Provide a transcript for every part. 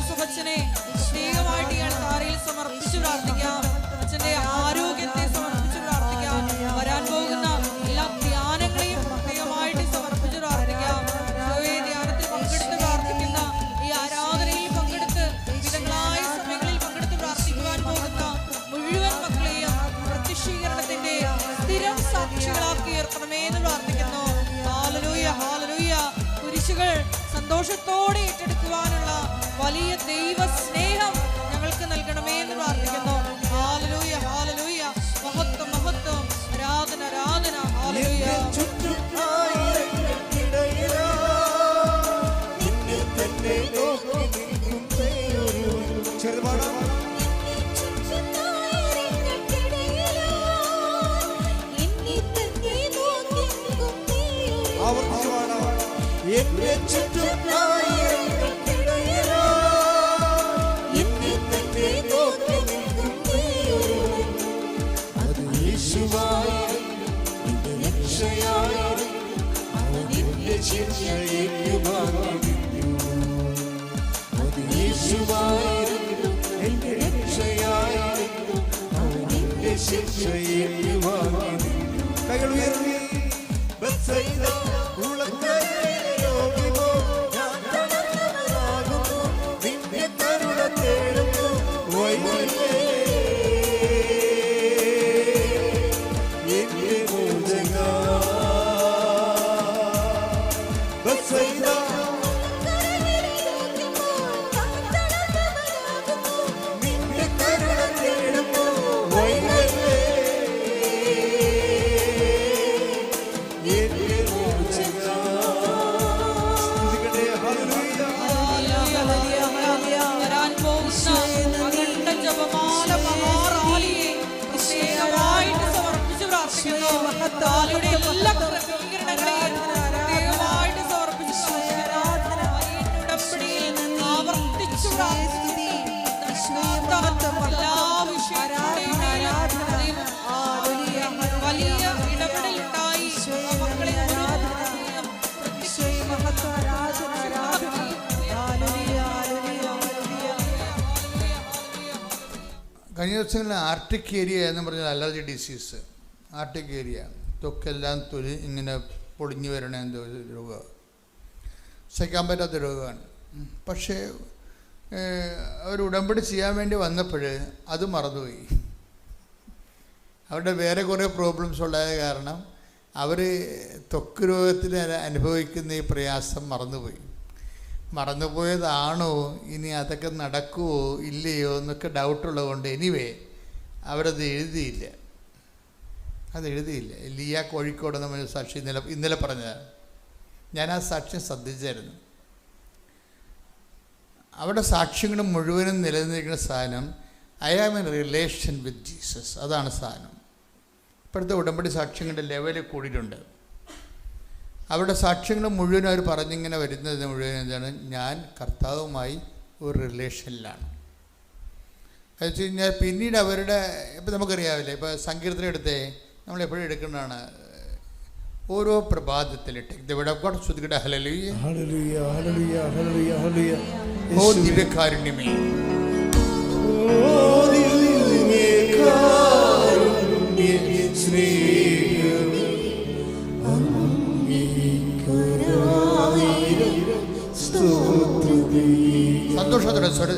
Joseph അച്ഛനെ പ്രത്യേകമായിട്ട് ഈ അൾത്താരയിൽ സമർപ്പിച്ചു പ്രാർത്ഥിക്കാം. അച്ഛന്റെ ആരോഗ്യത്തെ സമർപ്പിച്ചു പ്രാർത്ഥിക്കാം. വരാൻ പോകുന്ന എല്ലാ ധ്യാനങ്ങളെയും പ്രത്യേകമായിട്ട് സമർപ്പിച്ചു പ്രാർത്ഥിക്കാം. ധ്യാനത്തിൽ പങ്കെടുത്ത് പ്രാർത്ഥിക്കുന്ന, ഈ ആരാധനയിൽ പങ്കെടുത്ത് വിവിധങ്ങളായ സമയങ്ങളിൽ പങ്കെടുത്ത് പ്രാർത്ഥിക്കുവാൻ പോകുന്ന മുഴുവൻ മക്കളെയും പ്രത്യക്ഷീകരണത്തിന്റെ സ്ഥിരം സാക്ഷികളാക്കി ഉയർത്തണമേ എന്ന് പ്രാർത്ഥിക്കുന്നു. Hallelujah, hallelujah. കുരിശുകൾ സന്തോഷത്തോടെ ഏറ്റെടുക്കുവാനുള്ള വലിയ ദൈവ സ്നേഹം ഞങ്ങൾക്ക് നൽകണമേ എന്ന് പ്രാർത്ഥിക്കുന്നു. Hallelujah, hallelujah. മഹത്വം, മഹത്വം. ആരാധന, ആരാധന. ഹല്ലേലൂയ. കൈകൾ ഉയർത്തി എല്ലാ ക്രമീകരണങ്ങളെയും പ്രത്യേകമായിട്ട് സമർപ്പിച്ചു ഉടമ്പടിയിൽ ആവർത്തിച്ചു വലിയ ഇടപെടലുണ്ടായി മക്കളെ കഴിഞ്ഞ ദിവസങ്ങളിൽ ആർട്ടിക് ഏരിയ എന്ന് പറഞ്ഞാൽ അലർജി ഡിസീസ്. ആർട്ടിക് ഏരിയ ത്വക്കെല്ലാം തൊലി ഇങ്ങനെ പൊടിഞ്ഞു വരണ എന്തോ രോഗം, സഹിക്കാൻ പറ്റാത്ത രോഗമാണ്. പക്ഷേ അവർ ഉടമ്പടി ചെയ്യാൻ വേണ്ടി വന്നപ്പോൾ അത് മറന്നുപോയി. അവരുടെ വേറെ കുറേ പ്രോബ്ലംസ് ഉണ്ടായ കാരണം അവർ ത്വക്ക് രോഗത്തിൽ അനുഭവിക്കുന്ന ഈ പ്രയാസം മറന്നുപോയതാണോ, ഇനി അതൊക്കെ നടക്കുമോ ഇല്ലയോ എന്നൊക്കെ ഡൗട്ടുള്ളതുകൊണ്ട് എനിവേ അവരത് എഴുതിയില്ല. ലിയ കോഴിക്കോട് നമ്മൾ സാക്ഷി ഇന്നലെ പറഞ്ഞതാണ്. ഞാൻ ആ സാക്ഷ്യം ശ്രദ്ധിച്ചായിരുന്നു. അവിടെ സാക്ഷ്യങ്ങൾ മുഴുവനും നിലനിന്നിരിക്കുന്ന സാധനം I am in relation with Jesus. അതാണ് സാധനം. ഇപ്പോഴത്തെ ഉടമ്പടി സാക്ഷ്യങ്ങളുടെ ലെവലിൽ കൂടിയിട്ടുണ്ട്. അവരുടെ സാക്ഷ്യങ്ങൾ മുഴുവനും അവർ പറഞ്ഞിങ്ങനെ വരുന്നത് മുഴുവൻ എന്താണ്, ഞാൻ കർത്താവുമായി ഒരു റിലേഷനിലാണ്. അത് വെച്ച് കഴിഞ്ഞാൽ പിന്നീട് അവരുടെ ഇപ്പം നമുക്കറിയാവില്ലേ, ഇപ്പോൾ സങ്കീർത്തനം എടുത്തേ നമ്മളെപ്പോഴും എടുക്കുന്നതാണ്. ഓരോ പ്രഭാതത്തിൽ ശ്രുതികട hallelujah hallelujah hallelujah hallelujah hallelujah. ഓ ദിവ്യകാരുണ്യമേ, സന്തോഷത്തോടെ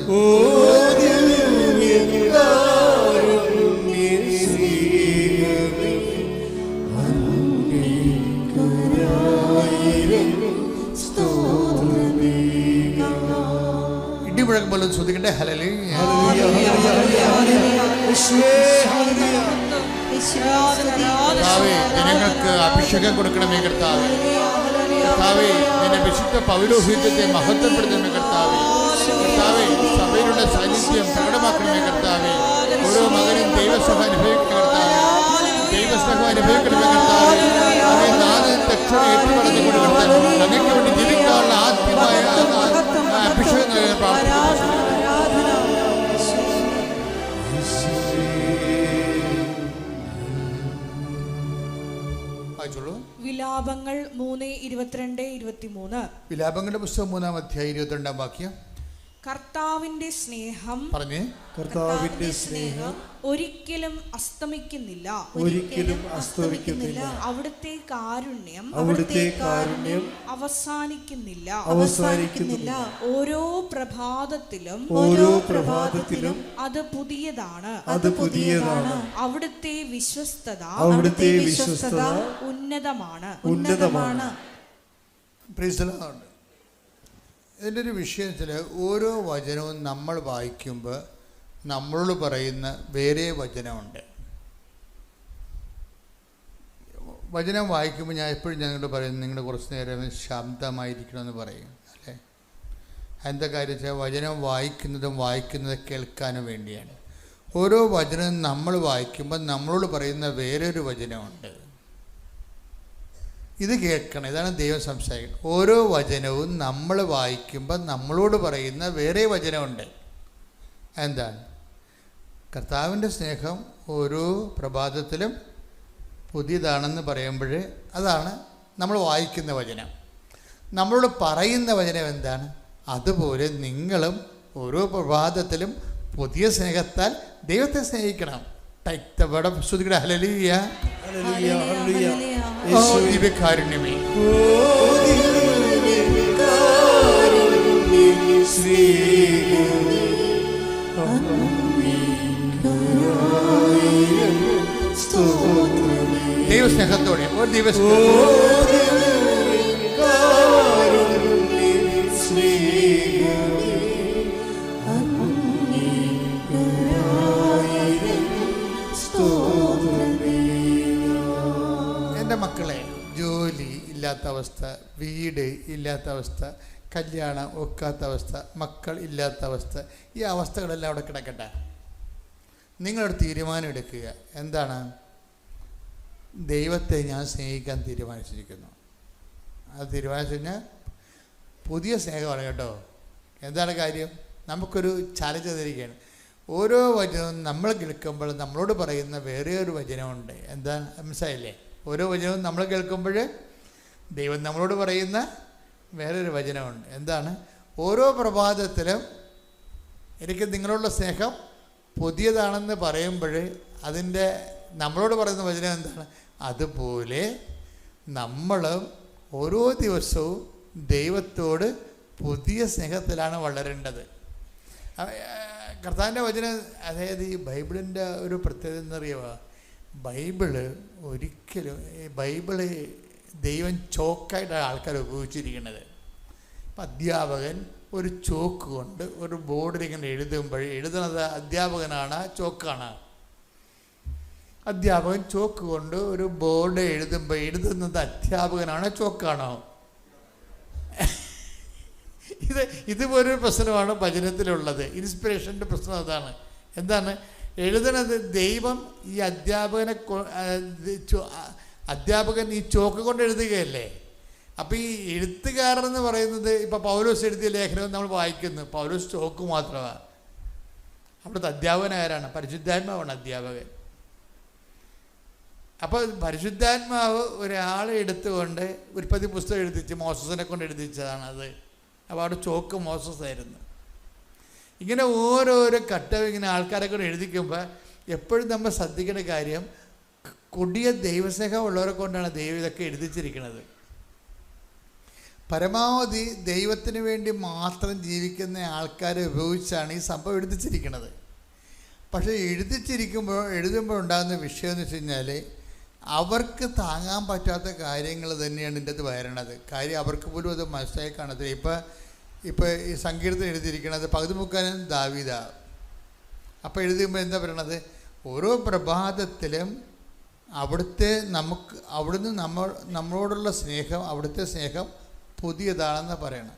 ഇടിമുഴക്കം പോലെ ശ്രദ്ധിക്കട്ടെ. ഹല്ലേലൂയ ജനങ്ങൾക്ക് അഭിഷേകം കൊടുക്കണമേ കർത്താവേ. കർത്താവേ, നിന്റെ വിശുദ്ധ പൗരോഹിത്യത്തെ മഹത്വപ്പെടുത്തണമേ കർത്താവേ. കർത്താവേ, സഭയിലുള്ള സാന്നിധ്യം പ്രകടമാക്കണമേ കർത്താവേ. ഓരോ മകനും ദൈവസഭ അനുഭവിക്കണമേ കർത്താവേ. ദൈവസഭ അനുഭവിക്കണമേ കർത്താവേ. അവയെ നാല് തക്ഷണം ഏറ്റുപറഞ്ഞുകൊണ്ട് കർത്താവേ അങ്ങേക്ക് വേണ്ടി ജീവിക്കാനുള്ള ആദ്യമായ അഭിഷേകം നൽകാൻ പ്രാർത്ഥിക്കുന്നു. വിലാപങ്ങൾ 3:22-23. വിലാപങ്ങളുടെ പുസ്തകം 3-ാം അധ്യായം 22-ാം വാക്യം. കർത്താവിന്റെ സ്നേഹം പറഞ്ഞേ. കർത്താവിന്റെ സ്നേഹം ഒരിക്കലും അസ്തമിക്കുന്നില്ല. ഒരിക്കലും അസ്തമിക്കുന്നില്ല. അവിടുത്തെ കാരുണ്യം അവസാനിക്കുന്നില്ല. ഓരോ പ്രഭാതത്തിലും അത് പുതിയതാണ്. അവിടുത്തെ വിശ്വസ്തത ഉന്നതമാണ്. Praise the Lord. ഇതിൻ്റെ ഒരു വിഷയത്തിൽ ഓരോ വചനവും നമ്മൾ വായിക്കുമ്പോൾ നമ്മളോട് പറയുന്ന വേറെ വചനമുണ്ട്. വചനം വായിക്കുമ്പോൾ ഞാൻ എപ്പോഴും ഞങ്ങളോട് പറയുന്നത് നിങ്ങൾ കുറച്ച് നേരം ശാന്തമായിരിക്കണമെന്ന് പറയും, അല്ലേ? എന്താ കാര്യം വെച്ചാൽ വചനം വായിക്കുന്നത് കേൾക്കാനും വേണ്ടിയാണ്. ഓരോ വചനവും നമ്മൾ വായിക്കുമ്പോൾ നമ്മളോട് പറയുന്ന വേറൊരു വചനമുണ്ട്. ഇത് കേൾക്കണം, ഇതാണ് ദൈവം സംസാരിക്കുന്നത്. ഓരോ വചനവും നമ്മൾ വായിക്കുമ്പോൾ നമ്മളോട് പറയുന്ന വേറെ വചനമുണ്ട്. എന്താണ്? കർത്താവിൻ്റെ സ്നേഹം ഓരോ പ്രഭാതത്തിലും പുതിയതാണെന്ന് പറയുമ്പോൾ അതാണ് നമ്മൾ വായിക്കുന്ന വചനം. നമ്മളോട് പറയുന്ന വചനം എന്താണ്? അതുപോലെ നിങ്ങളും ഓരോ പ്രഭാതത്തിലും പുതിയ സ്നേഹത്താൽ ദൈവത്തെ സ്നേഹിക്കണം. ശ്രുതിയുടെ ഹല്ലേലൂയ. ഓ ദിവ്യകാരുണ്യമേ, ദൈവസ്നേഹത്തോടെ ഒരു ദിവസം എൻ്റെ മക്കളെ, ജോലി ഇല്ലാത്ത അവസ്ഥ, വീട് ഇല്ലാത്ത അവസ്ഥ, കല്യാണം ഒക്കാത്ത അവസ്ഥ, മക്കൾ ഇല്ലാത്ത അവസ്ഥ, ഈ അവസ്ഥകളെല്ലാം അവിടെ കിടക്കട്ടെ. നിങ്ങളൊരു തീരുമാനം എടുക്കുക. എന്താണ്? ദൈവത്തെ ഞാൻ സ്നേഹിക്കാൻ തീരുമാനിച്ചിരിക്കുന്നു. അത് തീരുമാനിച്ചു കഴിഞ്ഞാൽ പുതിയ സ്നേഹമാണ് കേട്ടോ. എന്താണ് കാര്യം? നമുക്കൊരു ചാലഞ്ച് തന്നിരിക്കുകയാണ്. ഓരോ വചനവും നമ്മൾ കേൾക്കുമ്പോൾ നമ്മളോട് പറയുന്ന വേറെ ഒരു വചനമുണ്ട്. എന്താണ്? മനസ്സിലായില്ലേ? ഓരോ വചനവും നമ്മൾ കേൾക്കുമ്പോൾ ദൈവം നമ്മളോട് പറയുന്ന വേറൊരു വചനമുണ്ട്. എന്താണ്? ഓരോ പ്രഭാതത്തിലും എനിക്ക് നിങ്ങളോടുള്ള സ്നേഹം പുതിയതാണെന്ന് പറയുമ്പോൾ അതിൻ്റെ നമ്മളോട് പറയുന്ന വചനം എന്താണ്? അതുപോലെ നമ്മളും ഓരോ ദിവസവും ദൈവത്തോട് പുതിയ സ്നേഹത്തിലാണ് വളരേണ്ടത്. കർത്താവിൻ്റെ വചനം, അതായത് ഈ ബൈബിളിൻ്റെ ഒരു പ്രത്യേകത എന്നറിയുക, ബൈബിള് ദൈവം ചോക്കായിട്ടാണ് ആൾക്കാർ ഉപയോഗിച്ചിരിക്കുന്നത്. ഇപ്പം അധ്യാപകൻ ഒരു ചോക്ക് കൊണ്ട് ഒരു ബോർഡിൽ ഇങ്ങനെ എഴുതുന്നത് അധ്യാപകനാണ്, ചോക്കാണ്? അധ്യാപകൻ ചോക്ക് കൊണ്ട് ഒരു ബോർഡ് എഴുതുന്നത് അധ്യാപകനാണ്, ചോക്കാണോ? ഇതുപോലൊരു പ്രശ്നമാണ് വചനത്തിലുള്ളത്. ഇൻസ്പിറേഷൻ്റെ പ്രശ്നം അതാണ്. എന്താണ് എഴുതണത്? ദൈവം ഈ അധ്യാപകൻ ഈ ചോക്ക് കൊണ്ട് എഴുതുകയല്ലേ. അപ്പോൾ ഈ എഴുത്തുകാരൻ പറയുന്നത്, ഇപ്പോൾ പൗലോസ് എഴുതിയ ലേഖനം നമ്മൾ വായിക്കുന്നു, പൗലോസ് ചോക്ക് മാത്രമാണ്. അവിടുത്തെ അധ്യാപകൻ ആരാണ്? പരിശുദ്ധാത്മാവാണ് അധ്യാപകൻ. അപ്പോൾ പരിശുദ്ധാത്മാവ് ഒരാളെ എടുത്തുകൊണ്ട് ഉൽപ്പത്തി പുസ്തകം എഴുതിച്ച് മോസസിനെ കൊണ്ട് എഴുതിച്ചതാണത്. അപ്പോൾ അവിടെ ചോക്ക് മോസസ് ആയിരുന്നു. ഇങ്ങനെ ഓരോരോ ഘട്ടം ഇങ്ങനെ ആൾക്കാരെ കൊണ്ട് എഴുതിക്കുമ്പോൾ എപ്പോഴും നമ്മൾ ശ്രദ്ധിക്കേണ്ട കാര്യം, കൊടിയ ദൈവസ്നേഹം ഉള്ളവരെ കൊണ്ടാണ് ദൈവം ഇതൊക്കെ എഴുതിച്ചിരിക്കുന്നത്. പരമാവധി ദൈവത്തിന് വേണ്ടി മാത്രം ജീവിക്കുന്ന ആൾക്കാരെ ഉപയോഗിച്ചാണ് ഈ സംഭവം എഴുതിച്ചിരിക്കുന്നത്. പക്ഷേ എഴുതുമ്പോൾ ഉണ്ടാകുന്ന വിഷയം എന്ന് വെച്ച് കഴിഞ്ഞാൽ, അവർക്ക് താങ്ങാൻ പറ്റാത്ത കാര്യങ്ങൾ തന്നെയാണ് ഇതിൻ്റെ അകത്ത് വരണത്. കാര്യം അവർക്ക് പോലും അത് മനസ്സിലായി കാണത്തില്ല. ഇപ്പോൾ ഈ സങ്കീർത്തനം എഴുതിയിരിക്കുന്നത് പകുതി മുക്കാലും ദാവീദാ. അപ്പോൾ എഴുതുമ്പോൾ എന്താ പറയണത്? ഓരോ പ്രഭാതത്തിലും അവിടുന്ന് നമ്മളോടുള്ള സ്നേഹം, അവിടുത്തെ സ്നേഹം പുതിയതാണെന്ന് പറയണം.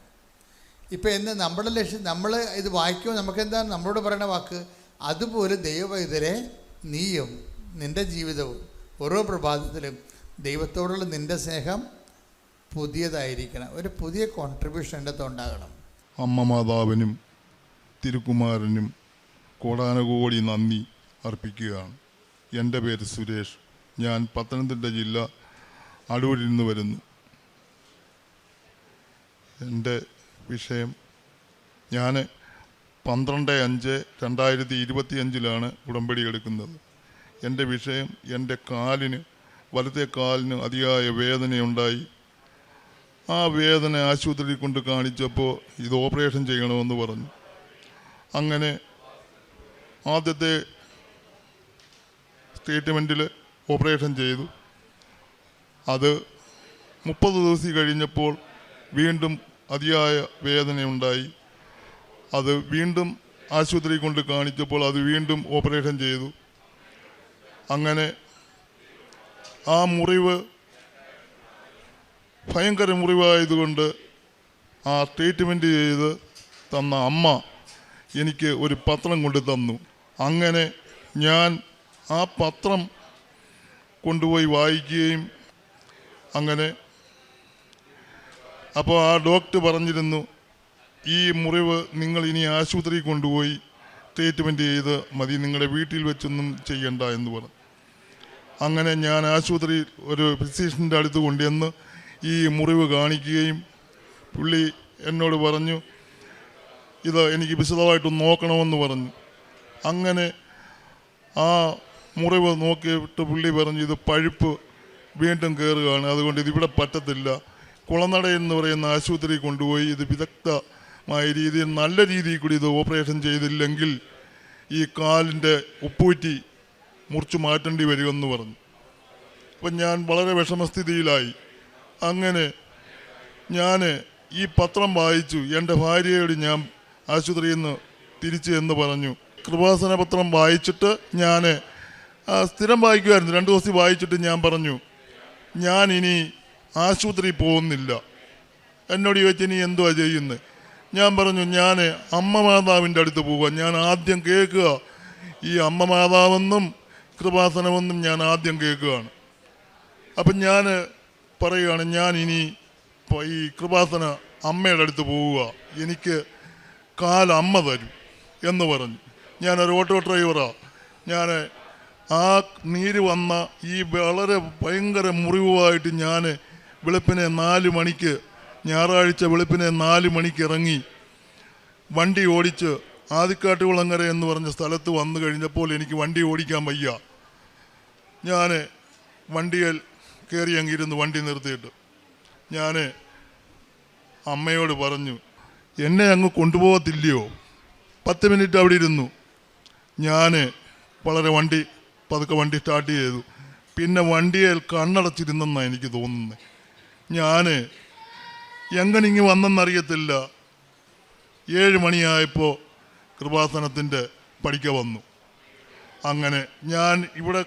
ഇപ്പം നമ്മുടെ ലക്ഷ്യം, നമ്മൾ ഇത് വായിക്കുമ്പോൾ നമുക്കെന്താണ് നമ്മളോട് പറയുന്ന വാക്ക്? അതുപോലെ ദൈവവൈതരെ നീയും നിൻ്റെ ജീവിതവും ഓരോ പ്രഭാതത്തിലും ദൈവത്തോടുള്ള നിൻ്റെ സ്നേഹം പുതിയതായിരിക്കണം. ഒരു പുതിയ കോൺട്രിബ്യൂഷൻ എൻ്റെ അകത്ത് ഉണ്ടാകണം. അമ്മ മാതാവിനും തിരുക്കുമാരനും കോടാനുകോടി നന്ദി അർപ്പിക്കുകയാണ്. എൻ്റെ പേര് സുരേഷ്. ഞാൻ പത്തനംതിട്ട ജില്ല അടൂരിൽ നിന്ന് വരുന്നു. എൻ്റെ വിഷയം, ഞാൻ 12/5/2025 ഉടമ്പടി എടുക്കുന്നത്. എൻ്റെ വിഷയം, എൻ്റെ വലത്തെ കാലിന് അതിയായ വേദനയുണ്ടായി. ആ വേദന ആശുപത്രിയിൽ കൊണ്ട് കാണിച്ചപ്പോൾ ഇത് ഓപ്പറേഷൻ ചെയ്യണമെന്ന് പറഞ്ഞു. അങ്ങനെ ആദ്യത്തെ ട്രീറ്റ്മെൻറ്റിൽ ഓപ്പറേഷൻ ചെയ്തു. അത് 30 ദിവസം കഴിഞ്ഞപ്പോൾ വീണ്ടും അതിയായ വേദനയുണ്ടായി. അത് വീണ്ടും ആശുപത്രിയിൽ കൊണ്ട് കാണിച്ചപ്പോൾ അത് വീണ്ടും ഓപ്പറേഷൻ ചെയ്തു. അങ്ങനെ ആ മുറിവ് ഭയങ്കര മുറിവായതുകൊണ്ട് ആ ട്രീറ്റ്മെൻറ്റ് ചെയ്ത് തന്ന അമ്മ എനിക്ക് ഒരു പത്രം കൊണ്ട് തന്നു. അങ്ങനെ ഞാൻ ആ പത്രം കൊണ്ടുപോയി വായിക്കുകയും അങ്ങനെ അപ്പോൾ ആ ഡോക്ടർ പറഞ്ഞിരുന്നു, ഈ മുറിവ് നിങ്ങൾ ഇനി ആശുപത്രിയിൽ കൊണ്ടുപോയി ട്രീറ്റ്മെൻറ്റ് ചെയ്ത് മതി, നിങ്ങളുടെ വീട്ടിൽ വെച്ചൊന്നും ചെയ്യണ്ട എന്ന് പറഞ്ഞു. അങ്ങനെ ഞാൻ ആശുപത്രിയിൽ ഒരു ഫിസിഷ്യൻ്റെ അടുത്ത് കൊണ്ടുവന്ന് ഈ മുറിവ് കാണിക്കുകയും പുള്ളി എന്നോട് പറഞ്ഞു, ഇത് എനിക്ക് വിശദമായിട്ടൊന്ന് നോക്കണമെന്ന് പറഞ്ഞു. അങ്ങനെ ആ മുറിവ് നോക്കിയിട്ട് പുള്ളി പറഞ്ഞു, ഇത് പഴുപ്പ് വീണ്ടും കയറുകയാണ്, അതുകൊണ്ട് ഇതിവിടെ പറ്റത്തില്ല. കുളനട എന്ന് പറയുന്ന ആശുപത്രിയിൽ കൊണ്ടുപോയി ഇത് വിദഗ്ധമായ രീതിയിൽ നല്ല രീതിയിൽ കൂടി ഇത് ഓപ്പറേഷൻ ചെയ്തില്ലെങ്കിൽ ഈ കാലിൻ്റെ ഉപ്പൂറ്റി മുറിച്ച് മാറ്റേണ്ടി വരുമെന്ന് പറഞ്ഞു. അപ്പം ഞാൻ വളരെ വിഷമസ്ഥിതിയിലായി. അങ്ങനെ ഞാൻ ഈ പത്രം വായിച്ചു. എൻ്റെ ഭാര്യയോട് ഞാൻ ആശുപത്രിയിൽ നിന്ന് തിരിച്ചു എന്ന് പറഞ്ഞു. കൃപാസന പത്രം വായിച്ചിട്ട് ഞാൻ സ്ഥിരം വായിക്കുമായിരുന്നു. 2 ദിവസം വായിച്ചിട്ട് ഞാൻ പറഞ്ഞു, ഞാൻ ഇനി ആശുപത്രിയിൽ പോകുന്നില്ല. എന്നോട് ചോദിച്ചു, ഇനി എന്തുവാ ചെയ്യുന്നത്? ഞാൻ പറഞ്ഞു, ഞാൻ അമ്മ മാതാവിൻ്റെ അടുത്ത് പോവുക. ഞാൻ ആദ്യം കേൾക്കുക ഈ അമ്മ മാതാവെന്നും കൃപാസനമെന്നും ഞാൻ ആദ്യം കേൾക്കുകയാണ്. അപ്പം ഞാൻ പറയുകയാണ്, ഞാൻ ഇനി ഈ കൃപാസന അമ്മയുടെ അടുത്ത് പോവുക, എനിക്ക് അമ്മ തരും എന്ന് പറഞ്ഞു. ഞാനൊരു ഓട്ടോ ഡ്രൈവറാണ്. ഞാൻ ആ നീര് വന്ന ഈ വളരെ ഭയങ്കര മുറിവുമായിട്ട് ഞാൻ വെളുപ്പിനെ 4 മണിക്ക്, ഞായറാഴ്ച വെളുപ്പിനെ 4 മണിക്ക് ഇറങ്ങി വണ്ടി ഓടിച്ച് ആദിക്കാട്ടുകുളങ്ങര എന്ന് പറഞ്ഞ സ്ഥലത്ത് വന്നു കഴിഞ്ഞപ്പോൾ എനിക്ക് വണ്ടി ഓടിക്കാൻ വയ്യ. ഞാൻ വണ്ടിയിൽ കയറി അങ്ങിരുന്ന് വണ്ടി നിർത്തിയിട്ട് ഞാൻ അമ്മയോട് പറഞ്ഞു, എന്നെ അങ്ങ് കൊണ്ടുപോകത്തില്ലയോ? 10 മിനിറ്റ് അവിടെ ഇരുന്നു. ഞാൻ വളരെ പതുക്കെ വണ്ടി സ്റ്റാർട്ട് ചെയ്തു. പിന്നെ വണ്ടിയിൽ കണ്ണടച്ചിരുന്നെന്നാണ് എനിക്ക് തോന്നുന്നത്. ഞാൻ എങ്ങനെ ഇങ്ങ് വന്നെന്നറിയത്തില്ല. 7 മണിയായപ്പോൾ കൃപാസനത്തിൻ്റെ പടിക്ക വന്നു. അങ്ങനെ ഞാൻ ഇവിടെ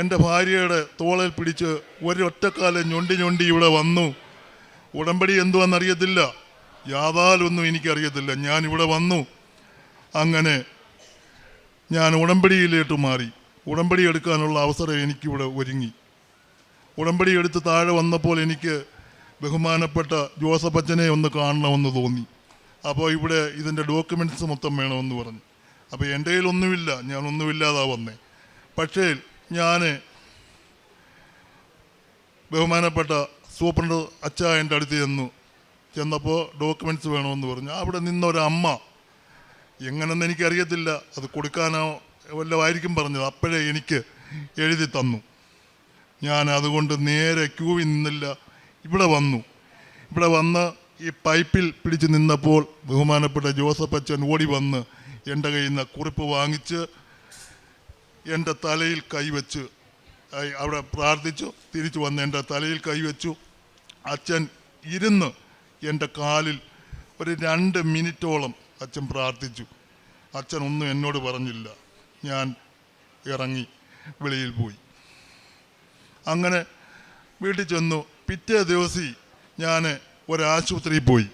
എൻ്റെ ഭാര്യയുടെ തോളിൽ പിടിച്ച് ഒരൊറ്റക്കാലം ഞൊണ്ടി ഇവിടെ വന്നു. ഉടമ്പടി എന്തുവെന്നറിയത്തില്ല, യാതാലൊന്നും എനിക്കറിയത്തില്ല. ഞാനിവിടെ വന്നു. അങ്ങനെ ഞാൻ ഉടമ്പടിയിലേക്ക് മാറി. ഉടമ്പടി എടുക്കാനുള്ള അവസരം എനിക്കിവിടെ ഒരുങ്ങി. ഉടമ്പടി എടുത്ത് താഴെ വന്നപ്പോൾ എനിക്ക് ബഹുമാനപ്പെട്ട ജോസഫ് അച്ഛനെ ഒന്ന് കാണണമെന്ന് തോന്നി. അപ്പോൾ ഇവിടെ ഇതിൻ്റെ ഡോക്യുമെൻറ്റ്സ് മൊത്തം വേണമെന്ന് പറഞ്ഞു. അപ്പോൾ എൻ്റെ കയ്യിലൊന്നുമില്ല, ഞാനൊന്നുമില്ലാതാ വന്നേ. പക്ഷേ ഞാൻ ബഹുമാനപ്പെട്ട സൂപ്രണ്ട് അച്ചായൻ്റെ അടുത്ത് ചെന്നപ്പോൾ ഡോക്യുമെൻറ്റ്സ് വേണമെന്ന് പറഞ്ഞു. അവിടെ നിന്നൊരമ്മ, എങ്ങനെയെന്ന് എനിക്കറിയത്തില്ല, അത് കൊടുക്കാനോ വല്ലതായിരിക്കും പറഞ്ഞത്, അപ്പോഴേ എനിക്ക് എഴുതി തന്നു. ഞാൻ അതുകൊണ്ട് നേരെ ക്യൂവിൽ നിന്നില്ല, ഇവിടെ വന്നു. ഇവിടെ വന്ന് ഈ പൈപ്പിൽ പിടിച്ച് നിന്നപ്പോൾ ബഹുമാനപ്പെട്ട ജോസഫ് അച്ഛൻ ഓടി വന്ന് എൻ്റെ കയ്യിൽ നിന്ന് കുറിപ്പ് വാങ്ങിച്ച് എൻ്റെ തലയിൽ കൈവച്ച് അവിടെ പ്രാർത്ഥിച്ചു. തിരിച്ചു വന്ന് എൻ്റെ തലയിൽ കൈവച്ചു. അച്ഛൻ ഇരുന്ന് എൻ്റെ കാലിൽ ഒരു 2 മിനിറ്റോളം അച്ഛൻ പ്രാർത്ഥിച്ചു. അച്ഛൻ ഒന്നും എന്നോട് പറഞ്ഞില്ല. ഞാൻ ഇറങ്ങി വെളിയിൽ പോയി. അങ്ങനെ വീട്ടിൽ ചെന്നു. പിറ്റേ ദിവസം ഞാൻ ഒരാശുപത്രിയിൽ പോയി.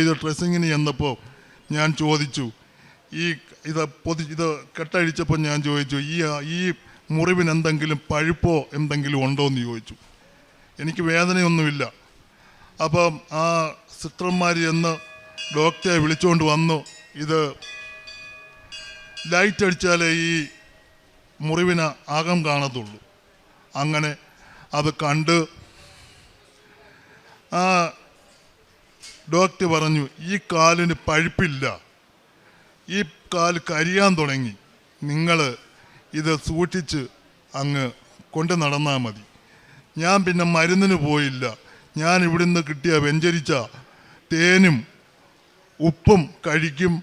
ഇത് ഡ്രസ്സിങ്ങിന് ചെന്നപ്പോൾ ഞാൻ ചോദിച്ചു, ഇത് കെട്ടഴിച്ചപ്പോൾ ഞാൻ ചോദിച്ചു, ഈ മുറിവിന് എന്തെങ്കിലും പഴുപ്പോ എന്തെങ്കിലും ഉണ്ടോ എന്ന് ചോദിച്ചു. എനിക്ക് വേദനയൊന്നുമില്ല. അപ്പം ആ സിസ്റ്റർമാർ ചെന്ന് ഡോക്ടറെ വിളിച്ചുകൊണ്ട് വന്നു. ഇത് ലൈറ്റ് അടിച്ചാലേ ഈ മുറിവിന് അകം കാണത്തുള്ളൂ. അങ്ങനെ അത് കണ്ട് ആ ഡോക്ടർ പറഞ്ഞു ഈ കാലിന് പഴുപ്പില്ല, ഈ കാല് കരിയാൻ തുടങ്ങി, നിങ്ങൾ ഇത് സൂക്ഷിച്ച് അങ്ങ് കൊണ്ട് നടന്നാൽ മതി. ഞാൻ പിന്നെ മരുന്നിന് പോയില്ല. ഞാൻ ഇവിടുന്ന് കിട്ടിയ വെഞ്ചരിച്ച തേനും ഉപ്പും കഴിക്കും.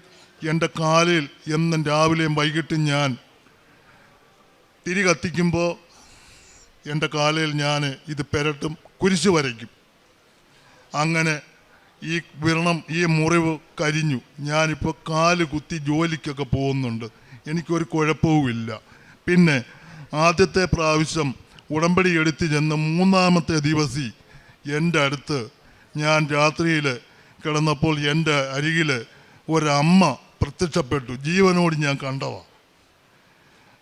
എൻ്റെ കാലിൽ എന്നും രാവിലെയും വൈകിട്ടും ഞാൻ തിരി കത്തിക്കുമ്പോൾ എൻ്റെ കാലിൽ ഞാൻ ഇത് പുരട്ടും, കുരിശ് വരയ്ക്കും. അങ്ങനെ ഈ വ്രണം, ഈ മുറിവ് കരിഞ്ഞു. ഞാനിപ്പോൾ കാല് കുത്തി ജോലിക്കൊക്കെ പോകുന്നുണ്ട്, എനിക്കൊരു കുഴപ്പവുമില്ല. പിന്നെ ആദ്യത്തെ പ്രാവശ്യം ഉടമ്പടി എടുത്ത് ചെന്ന് 3-ാമത്തെ ദിവസം എൻ്റെ അടുത്ത് ഞാൻ രാത്രിയിൽ കിടന്നപ്പോൾ എൻ്റെ അരികിൽ ഒരമ്മ പ്രത്യക്ഷപ്പെട്ടു. ജീവനോട് ഞാൻ കണ്ടവാ.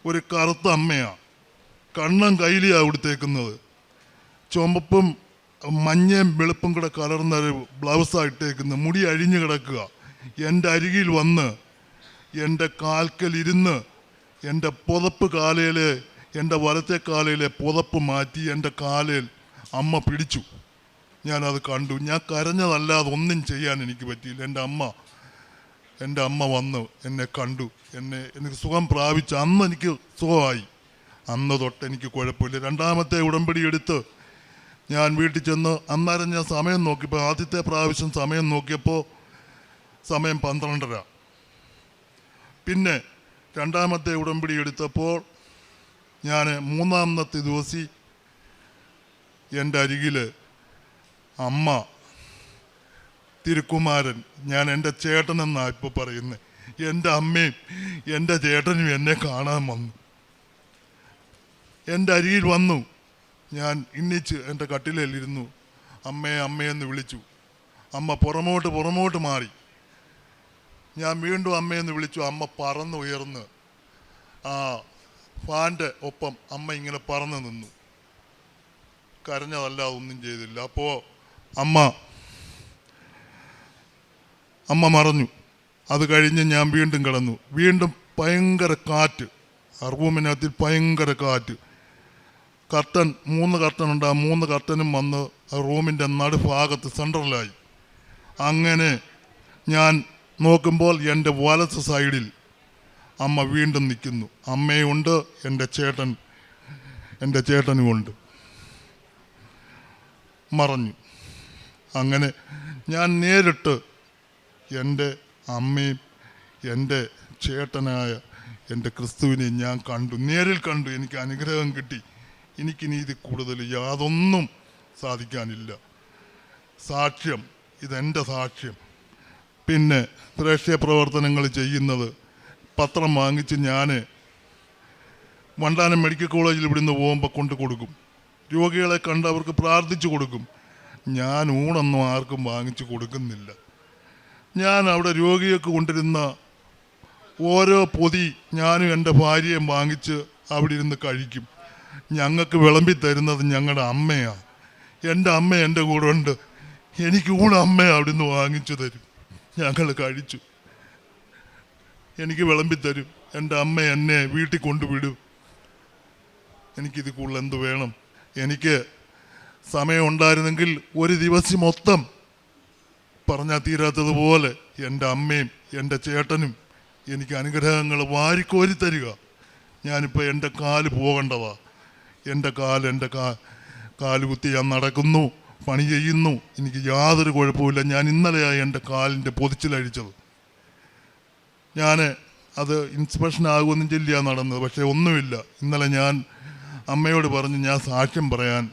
ഒരു കറുത്ത അമ്മയാണ്, കണ്ണും കയ്യിലാണ് കൊടുത്തേക്കുന്നത്. ചുമപ്പും മഞ്ഞയും വെളുപ്പും കൂടെ കലർന്നൊരു ബ്ലൗസാണ് ഇട്ടേക്കുന്നത്. മുടി അഴിഞ്ഞു കിടക്കുക. എൻ്റെ അരികിൽ വന്ന് എൻ്റെ കാൽക്കലിരുന്ന് എൻ്റെ പുതപ്പ് കാലയിലെ, എൻ്റെ വലത്തെ കാലയിലെ പുതപ്പ് മാറ്റി എൻ്റെ കാലിൽ അമ്മ പിടിച്ചു. ഞാനത് കണ്ടു. ഞാൻ കരഞ്ഞതല്ലാതെ ഒന്നും ചെയ്യാൻ എനിക്ക് പറ്റിയില്ല. എൻ്റെ അമ്മ വന്ന് എന്നെ കണ്ടു, എനിക്ക് സുഖം പ്രാപിച്ചു. അന്ന് എനിക്ക് സുഖമായി. അന്ന് തൊട്ട് എനിക്ക് കുഴപ്പമില്ല. 2-ാമത്തെ ഉടമ്പടി എടുത്ത് ഞാൻ വീട്ടിൽ ചെന്ന് അന്നേരം ഞാൻ സമയം നോക്കിയപ്പോൾ, ആദ്യത്തെ പ്രാവശ്യം സമയം നോക്കിയപ്പോൾ സമയം 12:30. പിന്നെ 2-ാമത്തെ ഉടമ്പടി എടുത്തപ്പോൾ ഞാൻ 3-ാമത്തെ ദിവസം എൻ്റെ അരികിൽ അമ്മ, തിരുക്കുമാരൻ, ഞാൻ എൻ്റെ ചേട്ടനെന്നാണ് ഇപ്പോൾ പറയുന്നത്, എൻ്റെ അമ്മയും എൻ്റെ ചേട്ടനും എന്നെ കാണാൻ വന്നു. എൻ്റെ അരികിൽ വന്നു. ഞാൻ ഇന്നിച്ച് എൻ്റെ കട്ടിലിരുന്നു. അമ്മയെന്ന് വിളിച്ചു. അമ്മ പുറമോട്ട് മാറി. ഞാൻ വീണ്ടും അമ്മയെന്ന് വിളിച്ചു. അമ്മ പറന്നുയർന്ന് ആ ഫാൻ്റെ ഒപ്പം അമ്മ ഇങ്ങനെ പറന്ന് നിന്നു. കരഞ്ഞതല്ലാതെ ഒന്നും ചെയ്തില്ല. അപ്പോൾ അമ്മ മറഞ്ഞു. അത് കഴിഞ്ഞ് ഞാൻ വീണ്ടും കിടന്നു. വീണ്ടും ഭയങ്കര കാറ്റ്, ആ റൂമിനകത്തിൽ ഭയങ്കര കാറ്റ്. 3 കർട്ടൻ ഉണ്ട്. ആ 3 കർട്ടനും വന്ന് റൂമിൻ്റെ നടുഭാഗത്ത് സെൻട്രലായി. അങ്ങനെ ഞാൻ നോക്കുമ്പോൾ എൻ്റെ വലത്ത് സൈഡിൽ അമ്മ വീണ്ടും നിൽക്കുന്നു. അമ്മയുണ്ട്, എൻ്റെ ചേട്ടനുമുണ്ട്. മറഞ്ഞു. അങ്ങനെ ഞാൻ നേരിട്ട് എൻ്റെ അമ്മയും എൻ്റെ ചേട്ടനായ എൻ്റെ ക്രിസ്തുവിനെയും ഞാൻ കണ്ടു, നേരിൽ കണ്ടു. എനിക്ക് അനുഗ്രഹം കിട്ടി. എനിക്കിനി ഇത് കൂടുതൽ യാതൊന്നും സാധിക്കാനില്ല. സാക്ഷ്യം, ഇതെൻ്റെ സാക്ഷ്യം. പിന്നെ പ്രേക്ഷിത പ്രവർത്തനങ്ങൾ ചെയ്യുന്നത്, പത്രം വാങ്ങിച്ച് ഞാൻ വണ്ടാനം മെഡിക്കൽ കോളേജിൽ ഇവിടുന്ന് പോകുമ്പോൾ കൊണ്ട് കൊടുക്കും. രോഗികളെ കണ്ട് അവർക്ക് പ്രാർത്ഥിച്ചു കൊടുക്കും. ഞാൻ ഊണൊന്നും ആർക്കും വാങ്ങിച്ചു കൊടുക്കുന്നില്ല. ഞാൻ അവിടെ രോഗിയൊക്കെ കൊണ്ടിരുന്ന ഓരോ പൊതി ഞാനും എൻ്റെ ഭാര്യയും വാങ്ങിച്ച് അവിടെ ഇരുന്ന് കഴിക്കും. ഞങ്ങൾക്ക് വിളമ്പി തരുന്നത് ഞങ്ങളുടെ അമ്മയാണ്. എൻ്റെ അമ്മ എൻ്റെ കൂടെ ഉണ്ട്. എനിക്ക് ഊണ് അമ്മ അവിടെ നിന്ന് വാങ്ങിച്ചു തരും. ഞങ്ങൾ കഴിച്ചു. എനിക്ക് വിളമ്പി തരും. എൻ്റെ അമ്മ എന്നെ വീട്ടിൽ കൊണ്ടുവിടും. എനിക്കിത് കൂടുതൽ എന്ത് വേണം? എനിക്ക് സമയം ഉണ്ടായിരുന്നെങ്കിൽ ഒരു ദിവസം മൊത്തം പറഞ്ഞാൽ തീരാത്തതുപോലെ എൻ്റെ അമ്മയും എൻ്റെ ചേട്ടനും എനിക്ക് അനുഗ്രഹങ്ങൾ വാരിക്കോരി തരിക. ഞാനിപ്പോൾ എൻ്റെ കാല് പോകേണ്ടതാ. എൻ്റെ കാല് കുത്തി ഞാൻ നടക്കുന്നു, പണി ചെയ്യുന്നു. എനിക്ക് യാതൊരു കുഴപ്പമില്ല. ഞാൻ ഇന്നലെയായി എൻ്റെ കാലിൻ്റെ പൊതിച്ചിലഴിച്ചത്. ഞാൻ അത് ഇൻസ്പെക്ഷൻ ആകുമെന്നും ചൊല്ലിയാണ് നടന്നത്. പക്ഷേ ഒന്നുമില്ല. ഇന്നലെ ഞാൻ അമ്മയോട് പറഞ്ഞ് ഞാൻ സാക്ഷ്യം പറയാൻ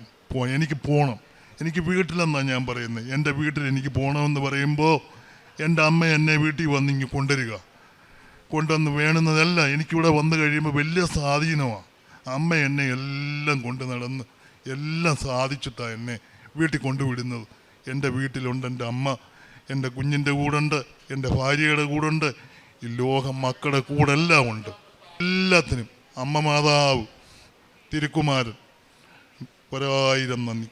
എനിക്ക് പോകണം. എനിക്ക് വീട്ടിലെന്നാണ് ഞാൻ പറയുന്നത്. എൻ്റെ വീട്ടിൽ എനിക്ക് പോകണമെന്ന് പറയുമ്പോൾ എൻ്റെ അമ്മ എന്നെ വീട്ടിൽ വന്ന് ഇങ്ങ് കൊണ്ടുവന്ന് വേണമെന്നതല്ല. എനിക്കിവിടെ വന്നു കഴിയുമ്പോൾ വലിയ സ്വാധീനമാണ്. അമ്മ എന്നെ എല്ലാം കൊണ്ട് നടന്ന് എല്ലാം സാധിച്ചിട്ടാണ് എന്നെ വീട്ടിൽ കൊണ്ടുവിടുന്നത്. എൻ്റെ വീട്ടിലുണ്ട് എൻ്റെ അമ്മ, എൻ്റെ കുഞ്ഞിൻ്റെ കൂടുണ്ട്, എൻ്റെ ഭാര്യയുടെ കൂടുണ്ട്, ഈ ലോകം മക്കളുടെ കൂടെ എല്ലാം ഉണ്ട്. എല്ലാത്തിനും അമ്മ മാതാവ്, തിരുക്കുമാരൻ, 1000 നന്ദി,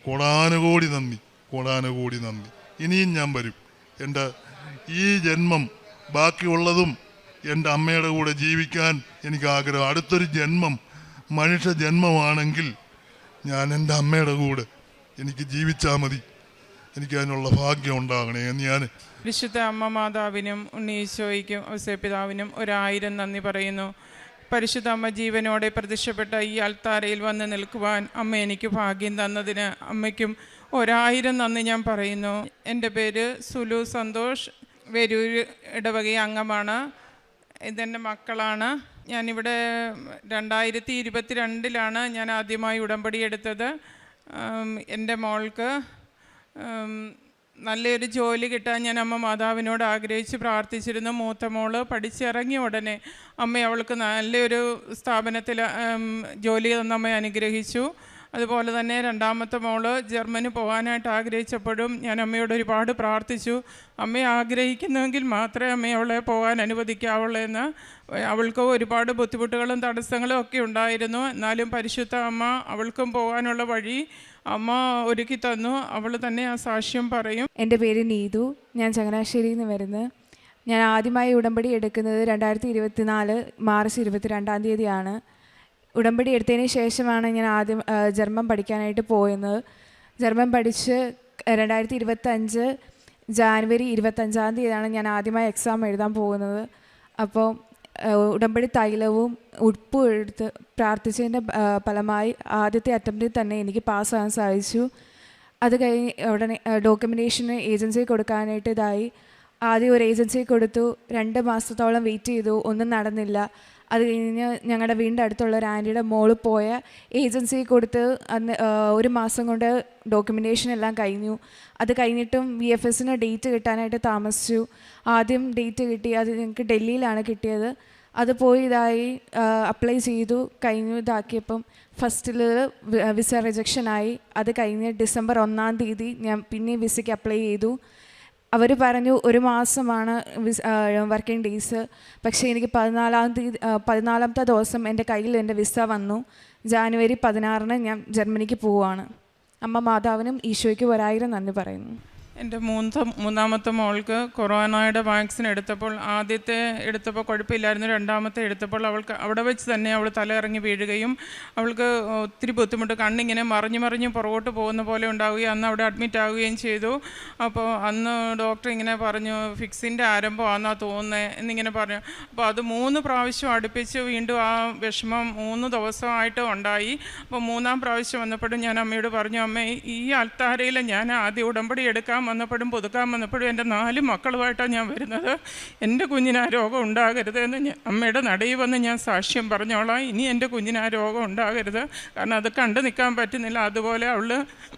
കോടാനുകോടി നന്ദി. ഇനിയും ഞാൻ വരും. എൻ്റെ ഈ ജന്മം ബാക്കിയുള്ളതും എൻ്റെ അമ്മയുടെ കൂടെ ജീവിക്കാൻ എനിക്ക് ആഗ്രഹം. അടുത്തൊരു ജന്മം മനുഷ്യ ജന്മമാണെങ്കിൽ ഞാൻ എൻ്റെ അമ്മയുടെ കൂടെ എനിക്ക് ജീവിച്ചാൽ മതി. എനിക്ക് അതിനുള്ള ഭാഗ്യം ഉണ്ടാകണേ എന്ന് ഞാൻ വിശുദ്ധ അമ്മ മാതാവിനും ഉണ്ണീശോയ്ക്കും ഔസേപ്പിതാവിനും 1000 നന്ദി പറയുന്നു. പരിശുദ്ധ അമ്മ ജീവനോടെ പ്രത്യക്ഷപ്പെട്ട ഈ അൾത്താരയിൽ വന്ന് നിൽക്കുവാൻ അമ്മ എനിക്ക് ഭാഗ്യം തന്നതിന് അമ്മയ്ക്കും 1000 നന്ദി ഞാൻ പറയുന്നു. എൻ്റെ പേര് സുലു സന്തോഷ്, വെരൂർ ഇടവക അംഗമാണ്. ഇതെൻ്റെ മക്കളാണ്. ഞാനിവിടെ 2022 ഞാൻ ആദ്യമായി ഉടമ്പടി എടുത്തത്. എൻ്റെ മോൾക്ക് നല്ലൊരു ജോലി കിട്ടാൻ ഞാൻ അമ്മ മാതാവിനോട് ആഗ്രഹിച്ച് പ്രാർത്ഥിച്ചിരുന്നു. മൂത്ത മോള് പഠിച്ചിറങ്ങിയ ഉടനെ അമ്മ അവൾക്ക് നല്ലൊരു സ്ഥാപനത്തിൽ ജോലി തന്ന അമ്മ അനുഗ്രഹിച്ചു. അതുപോലെ തന്നെ രണ്ടാമത്തെ മോള് ജർമ്മനി പോകാനായിട്ട് ആഗ്രഹിച്ചപ്പോഴും ഞാൻ അമ്മയോട് ഒരുപാട് പ്രാർത്ഥിച്ചു. അമ്മയെ ആഗ്രഹിക്കുന്നുവെങ്കിൽ മാത്രമേ അമ്മയെ അവളെ പോകാൻ അനുവദിക്കാവുള്ളൂ എന്ന്. അവൾക്ക് ഒരുപാട് ബുദ്ധിമുട്ടുകളും തടസ്സങ്ങളും ഒക്കെ ഉണ്ടായിരുന്നു. എന്നാലും പരിശുദ്ധ അമ്മ അവൾക്കും പോകാനുള്ള വഴി അമ്മ ഒരുക്കി തന്നു. അവൾ തന്നെ ആ സാക്ഷ്യം പറയും. എൻ്റെ പേര് നീതു, ഞാൻ ചങ്ങനാശ്ശേരിയിൽ നിന്ന് വരുന്നത്. ഞാൻ ആദ്യമായി ഉടമ്പടി എടുക്കുന്നത് 2024 മാർച്ച് 22 ഉടമ്പടി എടുത്തതിന് ശേഷമാണ് ഞാൻ ആദ്യം ജർമ്മൻ പഠിക്കാനായിട്ട് പോയത്. ജർമ്മൻ പഠിച്ച് 2025 ജാനുവരി 25 ഞാൻ ആദ്യമായി എക്സാം എഴുതാൻ പോകുന്നത്. അപ്പോൾ ഉടമ്പടി തൈലവും ഉപ്പും എടുത്ത് പ്രാർത്ഥിച്ചതിൻ്റെ ഫലമായി ആദ്യത്തെ അറ്റംപ്റ്റിൽ തന്നെ എനിക്ക് പാസ്സാകാൻ സാധിച്ചു. അത് കഴിഞ്ഞ് ഉടനെ ഡോക്യുമെൻറ്റേഷന് ഏജൻസി കൊടുക്കാനായിട്ട് ആദ്യം ഒരു ഏജൻസി കൊടുത്തു. 2 മാസത്തോളം വെയിറ്റ് ചെയ്തു, ഒന്നും നടന്നില്ല. അത് കഴിഞ്ഞ് ഞങ്ങളുടെ വീടിൻ്റെ അടുത്തുള്ള ഒരു ആൻറ്റിയുടെ മോള് പോയ ഏജൻസി കൊടുത്ത് അന്ന് 1 മാസം കൊണ്ട് ഡോക്യുമെൻറ്റേഷൻ എല്ലാം കഴിഞ്ഞു. അത് കഴിഞ്ഞിട്ടും VFSന് ഡേറ്റ് കിട്ടാനായിട്ട് താമസിച്ചു. ആദ്യം ഡേറ്റ് കിട്ടി, അത് ഞങ്ങൾക്ക് ഡൽഹിയിലാണ് കിട്ടിയത്. അത് പോയി അപ്ലൈ ചെയ്തു, കഴിഞ്ഞു. ഇതാക്കിയപ്പം ഫസ്റ്റിൽ വിസ റിജക്ഷനായി. അത് കഴിഞ്ഞ് ഡിസംബർ 1 ഞാൻ പിന്നെ വിസയ്ക്ക് അപ്ലൈ ചെയ്തു. അവർ പറഞ്ഞു 1 മാസമാണ് വർക്കിംഗ് ഡേയ്സ്. പക്ഷേ എനിക്ക് 14ാമത്തെ ദിവസം എൻ്റെ കയ്യിൽ എൻ്റെ വിസ വന്നു. ജാനുവരി 16 ഞാൻ ജർമ്മനിക്ക് പോവുകയാണ്. അമ്മ മാതാവിനും ഈശോയ്ക്ക് 1000 നന്ദി പറയുന്നു. എൻ്റെ മൂന്നാമത്തെ മോൾക്ക് കൊറോണയുടെ വാക്സിൻ എടുത്തപ്പോൾ ആദ്യത്തെ എടുത്തപ്പോൾ കുഴപ്പമില്ലായിരുന്നു. രണ്ടാമത്തെ എടുത്തപ്പോൾ അവൾക്ക് അവിടെ വെച്ച് തന്നെ അവൾ തലയിറങ്ങി വീഴുകയും അവൾക്ക് ഒത്തിരി ബുദ്ധിമുട്ട്, കണ്ണിങ്ങനെ മറിഞ്ഞ് പുറകോട്ട് പോകുന്ന പോലെ ഉണ്ടാവുകയും അന്ന് അവിടെ അഡ്മിറ്റ് ആവുകയും ചെയ്തു. അപ്പോൾ അന്ന് ഡോക്ടർ ഇങ്ങനെ പറഞ്ഞു, ഫിക്സിൻ്റെ ആരംഭമാണെന്നാണ് തോന്നുന്നത് എന്നിങ്ങനെ പറഞ്ഞു. അപ്പോൾ അത് 3 പ്രാവശ്യം അടുപ്പിച്ച് വീണ്ടും ആ വിഷമം 3 ദിവസമായിട്ട് ഉണ്ടായി. അപ്പോൾ 3-ാം പ്രാവശ്യം വന്നപ്പോഴും ഞാൻ അമ്മയോട് പറഞ്ഞു, അമ്മ ഈ അൾത്താരയിൽ ഞാൻ ആദ്യം ഉടമ്പടി എടുക്കാൻ വന്നപ്പോഴും പുതുക്കാൻ വന്നപ്പോഴും എൻ്റെ 4 മക്കളുമായിട്ടാണ് ഞാൻ വരുന്നത്. എൻ്റെ കുഞ്ഞിന് ആ രോഗം ഉണ്ടാകരുത് എന്ന് അമ്മയുടെ നടയിൽ വന്ന് ഞാൻ സാക്ഷ്യം പറഞ്ഞോളാം. ഇനി എൻ്റെ കുഞ്ഞിന് ആ രോഗം ഉണ്ടാകരുത്, കാരണം അത് കണ്ടു നിൽക്കാൻ പറ്റുന്നില്ല. അതുപോലെ അവൾ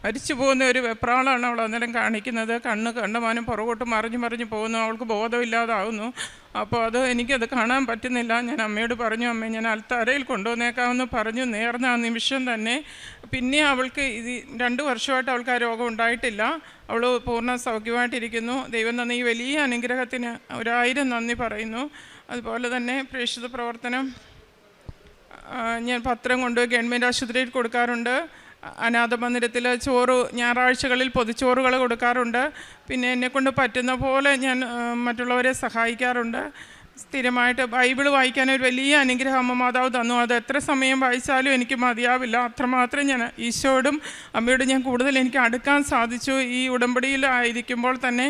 മരിച്ചു പോകുന്ന ഒരു വെപ്രാളാണ് അവൾ അന്നേരം കാണിക്കുന്നത്. കണ്ടമാനം പുറകോട്ട് മറിഞ്ഞ് പോകുന്നു, അവൾക്ക് ബോധമില്ലാതാവുന്നു. അപ്പോൾ എനിക്കത് കാണാൻ പറ്റുന്നില്ല. ഞാൻ അമ്മയോട് പറഞ്ഞു, അമ്മ ഞാൻ അൾത്താരയിൽ കൊണ്ടുവന്നേക്കാമെന്ന് പറഞ്ഞു. നേർന്ന ആ നിമിഷം തന്നെ പിന്നെ അവൾക്ക് 2 വർഷമായിട്ട് അവൾക്ക് ആ രോഗം ഉണ്ടായിട്ടില്ല. അവൾ പൂർണ്ണ സൗഖ്യമായിട്ടിരിക്കുന്നു. ദൈവം തന്ന ഈ വലിയ അനുഗ്രഹത്തിന് 1000 നന്ദി പറയുന്നു. അതുപോലെ തന്നെ പ്രേക്ഷിത പ്രവർത്തനം ഞാൻ പത്രം കൊണ്ടുപോയി ഗവൺമെൻറ് ആശുപത്രിയിൽ കൊടുക്കാറുണ്ട്. അനാഥ മന്ദിരത്തിൽ ഞായറാഴ്ചകളിൽ പൊതിച്ചോറുകൾ കൊടുക്കാറുണ്ട്. പിന്നെ എന്നെക്കൊണ്ട് പറ്റുന്ന പോലെ ഞാൻ മറ്റുള്ളവരെ സഹായിക്കാറുണ്ട്. സ്ഥിരമായിട്ട് ബൈബിൾ വായിക്കാൻ ഒരു വലിയ അനുഗ്രഹം അമ്മ മാതാവ് തന്നു. അത് എത്ര സമയം വായിച്ചാലും എനിക്ക് മതിയാവില്ല. അത്രമാത്രം ഞാൻ ഈശോയോടും അമ്മയോടും ഞാൻ കൂടുതൽ എനിക്ക് അടുക്കാൻ സാധിച്ചു. ഈ ഉടമ്പടിയിലായിരിക്കുമ്പോൾ തന്നെ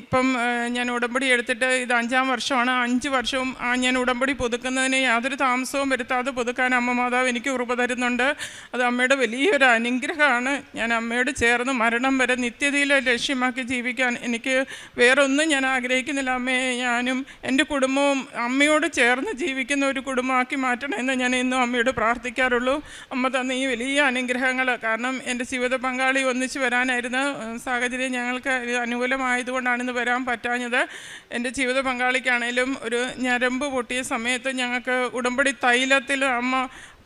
ഇപ്പം ഞാൻ ഉടമ്പടി എടുത്തിട്ട് ഇത് 5-ാം വർഷമാണ്. 5 വർഷവും ഞാൻ ഉടമ്പടി പുതുക്കുന്നതിന് യാതൊരു താമസവും വരുത്താതെ പുതുക്കാൻ അമ്മ മാതാവ് എനിക്ക് കൃപ തരുന്നുണ്ട്. അത് അമ്മയുടെ വലിയൊരു അനുഗ്രഹമാണ്. ഞാൻ അമ്മയോട് ചേർന്ന് മരണം വരെ നിത്യതയിൽ ലക്ഷ്യമാക്കി ജീവിക്കാൻ എനിക്ക് വേറൊന്നും ഞാൻ ആഗ്രഹിക്കുന്നില്ല. അമ്മയെ ഞാനും എൻ്റെ കുടുംബവും അമ്മയോട് ചേർന്ന് ജീവിക്കുന്ന ഒരു കുടുംബമാക്കി മാറ്റണമെന്ന് ഞാൻ ഇന്നും അമ്മയോട് പ്രാർത്ഥിക്കാറുള്ളൂ. അമ്മ തന്ന ഈ വലിയ അനുഗ്രഹങ്ങൾ, കാരണം എൻ്റെ ജീവിത പങ്കാളി ഒന്നിച്ച് വരാനായിരുന്ന സാഹചര്യം ഞങ്ങൾക്ക് അനുകൂലമായതുകൊണ്ടാണ് ഇന്ന് വരാൻ പറ്റാഞ്ഞത്. എൻ്റെ ജീവിത പങ്കാളിക്കാണേലും ഒരു ഞരമ്പ് പൊട്ടിയ സമയത്ത് ഞങ്ങൾക്ക് ഉടമ്പടി തൈലത്തിൽ അമ്മ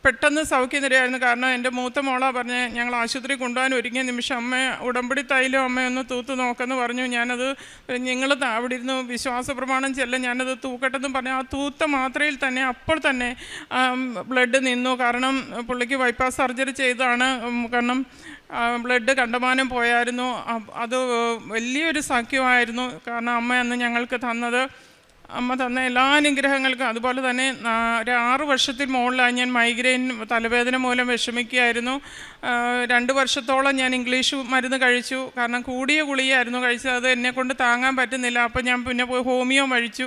പെട്ടെന്ന് സൗഖ്യം തരുമായിരുന്നു. കാരണം എൻ്റെ മൂത്ത മോളാ പറഞ്ഞ് ഞങ്ങൾ ആശുപത്രി കൊണ്ടുപോകാൻ ഒരുങ്ങിയ നിമിഷം അമ്മ ഉടമ്പടി തൈലം അമ്മയൊന്ന് തൂത്ത് നോക്കെന്ന് പറഞ്ഞു. ഞാനത് നിങ്ങൾ അവിടെ ഇരുന്ന് വിശ്വാസ പ്രമാണം ചെല്ല ഞാനത് തൂക്കട്ടെന്ന് പറഞ്ഞു. ആ തൂത്ത മാത്രയിൽ തന്നെ അപ്പോൾ തന്നെ ബ്ലഡ് നിന്നു. കാരണം പുള്ളിക്ക് ബൈപ്പാസ് സർജറി ചെയ്തതാണ്. കാരണം ബ്ലഡ് കണ്ടമാനം പോയായിരുന്നു. അത് വലിയൊരു സഖ്യമായിരുന്നു. കാരണം അമ്മ അന്ന് ഞങ്ങൾക്ക് തന്നത് അമ്മ തന്ന എല്ലാ അനുഗ്രഹങ്ങൾക്കും. അതുപോലെ തന്നെ ഒരു 6 വർഷത്തിന് മുകളിലായി ഞാൻ മൈഗ്രെയിൻ തലവേദന മൂലം വിഷമിക്കുകയായിരുന്നു. 2 വർഷത്തോളം ഞാൻ ഇംഗ്ലീഷ് മരുന്ന് കഴിച്ചു. കാരണം കൂടിയ ഗുളികയായിരുന്നു കഴിച്ചത്, അത് എന്നെക്കൊണ്ട് താങ്ങാൻ പറ്റുന്നില്ല. അപ്പോൾ ഞാൻ പിന്നെ പോയി ഹോമിയോ കഴിച്ചു.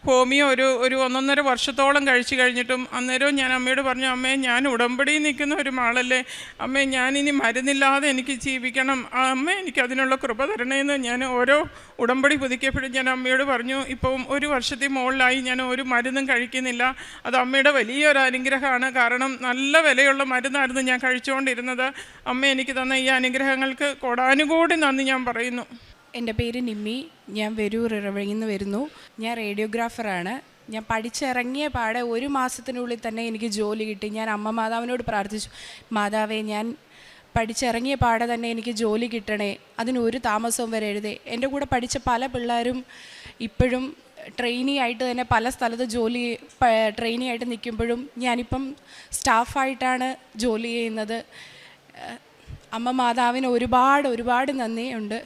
ഹോമിയോ ഒരു 1.5 വർഷത്തോളം കഴിച്ചു കഴിഞ്ഞിട്ടും അന്നേരവും ഞാൻ അമ്മയോട് പറഞ്ഞു, അമ്മേ ഞാൻ ഉടമ്പടിയിൽ നിൽക്കുന്ന ഒരു ആളല്ലേ, അമ്മേ ഞാനിനി മരുന്നില്ലാതെ എനിക്ക് ജീവിക്കണം, അമ്മ എനിക്ക് അതിനുള്ള കൃപ തരണേന്ന് ഞാൻ ഓരോ ഉടമ്പടി പുതുക്കിയപ്പോഴും ഞാൻ അമ്മയോട് പറഞ്ഞു. ഇപ്പം 1 വർഷത്തിൽ മുകളിലായി ഞാൻ ഒരു മരുന്നും കഴിക്കുന്നില്ല. അത് അമ്മയുടെ വലിയൊരു അനുഗ്രഹമാണ്. കാരണം നല്ല വിലയുള്ള മരുന്നായിരുന്നു ഞാൻ കഴിച്ചുകൊണ്ടിരുന്നത്. അമ്മ എനിക്ക് തന്ന ഈ അനുഗ്രഹങ്ങൾക്ക് കോടാനുകോടി നന്ദി ഞാൻ പറയുന്നു. എൻ്റെ പേര് നിമ്മി. ഞാൻ വെരൂർ ഇറവഴിയിൽ നിന്ന് വരുന്നു. ഞാൻ റേഡിയോഗ്രാഫറാണ്. ഞാൻ പഠിച്ചിറങ്ങിയ പാടെ 1 മാസത്തിനുള്ളിൽ തന്നെ എനിക്ക് ജോലി കിട്ടി. ഞാൻ അമ്മ മാതാവിനോട് പ്രാർത്ഥിച്ചു, മാതാവേ ഞാൻ പഠിച്ചിറങ്ങിയ പാടെ തന്നെ എനിക്ക് ജോലി കിട്ടണേ, അതിനൊരു താമസവും വരരുതേ. എൻ്റെ കൂടെ പഠിച്ച പല പിള്ളേരും ഇപ്പോഴും ട്രെയിനി ആയിട്ട് തന്നെ പല സ്ഥലത്ത് ട്രെയിനി ആയിട്ട് നിൽക്കുമ്പോഴും ഞാനിപ്പം സ്റ്റാഫായിട്ടാണ് ജോലി ചെയ്യുന്നത്. അമ്മ മാതാവിന് ഒരുപാട് നന്ദിയുണ്ട്.